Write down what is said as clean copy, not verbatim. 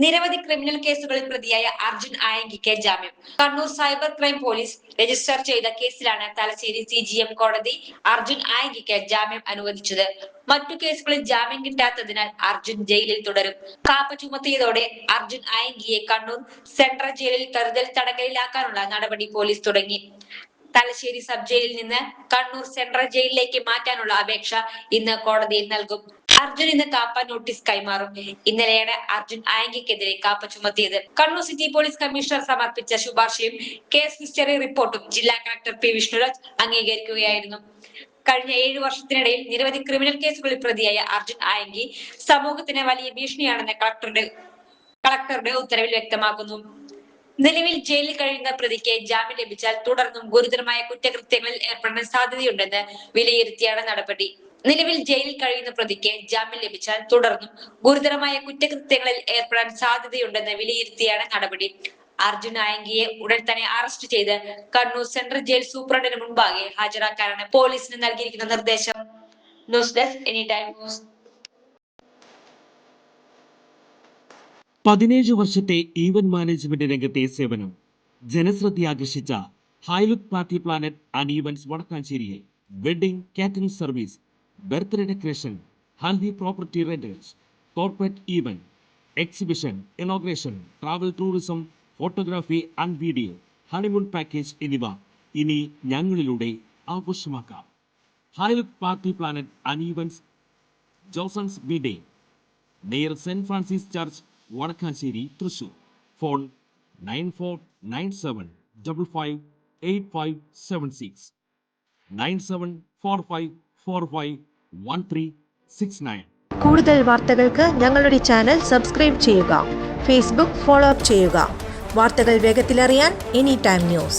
നിരവധി ക്രിമിനൽ കേസുകളിൽ പ്രതിയായ അർജുൻ ആയങ്കിക്ക് ജാമ്യം. Kannur cyber crime police register ചെയ്ത കേസിലാണ് തലശ്ശേരി CGM കോടതി അർജുൻ ആയങ്കിക്ക് ജാമ്യം അനുവദിച്ചത്. മറ്റു കേസുകളിൽ ജാമ്യം കിട്ടാത്തതിനാൽ അർജുൻ ജയിലിൽ തുടരും. കാപ്പ ചുമത്തിയതോടെ അർജുൻ ആയങ്കിയെ കണ്ണൂർ സെൻട്രൽ ജയിലിൽ കരുതൽ തടങ്കലിലാക്കാനുള്ള നടപടി പോലീസ് തുടങ്ങി. തലശ്ശേരി സബ് ജയിലിൽ നിന്ന് കണ്ണൂർ സെൻട്രൽ ജയിലിലേക്ക് മാറ്റാനുള്ള അപേക്ഷ ഇന്ന് കോടതിയിൽ നൽകും. അർജുൻ ഇന്ന് കാപ്പ നോട്ടീസ് കൈമാറും. ഇന്നലെയാണ് അർജുൻ ആയങ്കിക്കെതിരെ കാപ്പ ചുമത്തിയത്. കണ്ണൂർ സിറ്റി പോലീസ് കമ്മീഷണർ സമർപ്പിച്ച ശുപാർശയും കേസ് ഹിസ്റ്ററി റിപ്പോർട്ടും ജില്ലാ കളക്ടർ P. വിഷ്ണുരാജ് അംഗീകരിക്കുകയായിരുന്നു. കഴിഞ്ഞ 7 വർഷത്തിനിടയിൽ നിരവധി ക്രിമിനൽ കേസുകളിൽ പ്രതിയായ അർജുൻ ആയങ്കി സമൂഹത്തിന് വലിയ ഭീഷണിയാണെന്ന് കളക്ടറുടെ ഉത്തരവിൽ വ്യക്തമാക്കുന്നു. നിലവിൽ ജയിലിൽ കഴിയുന്ന പ്രതിക്ക് ജാമ്യം ലഭിച്ചാൽ തുടർന്നും ഗുരുതരമായ കുറ്റകൃത്യങ്ങളിൽ ഏർപ്പെടാൻ സാധ്യതയുണ്ടെന്ന് വിലയിരുത്തിയാണ് നടപടി. നിലവിൽ ജയിലിൽ കഴിയുന്ന പ്രതിക്ക് ജാമ്യം ലഭിച്ചാൽ തുടർന്നും ഗുരുതരമായ കുറ്റകൃത്യങ്ങളിൽ ഏർപ്പെടാൻ സാധ്യതയുണ്ടെന്ന് വിലയിരുത്തിയാണ് നടപടി. അർജുൻ ആയങ്കിയെ ഉടൻ തന്നെ അറസ്റ്റ് ചെയ്ത് കണ്ണൂർ സെൻട്രൽ ജയിൽ സൂപ്രണ്ടിന് മുൻപാകെ ഹാജരാക്കാനാണ് പോലീസിന് നൽകിയിരിക്കുന്ന നിർദ്ദേശം. News desk any time news. 17 വർഷത്തെ ഈവന്റ് മാനേജ്മെന്റ് രംഗത്തെ സേവനം ജനശ്രദ്ധയാകർഷിച്ച highlook party planet and events വടക്കാഞ്ചേരിയിൽ wedding catering service, birthday decoration, haldi property rentals, corporate event, exhibition, inauguration, travel tourism, photography and video, honeymoon package എന്നിവ ഇനി ഞങ്ങളിലൂടെ ആഘോഷമാക്കാം. Highlook party planet and events, Josons ബിഡേ, near saint Francis church, Vadakkanchery, Thrissur. Phone 9497558576 9745451369. കൂടുതൽ വാർത്തകൾക്ക് ഞങ്ങളുടെ channel subscribe ചെയ്യുക. Facebook follow up ചെയ്യുക. വാർത്തകൾ വേഗത്തിലറിയാൻ എനി ടൈം ന്യൂസ്.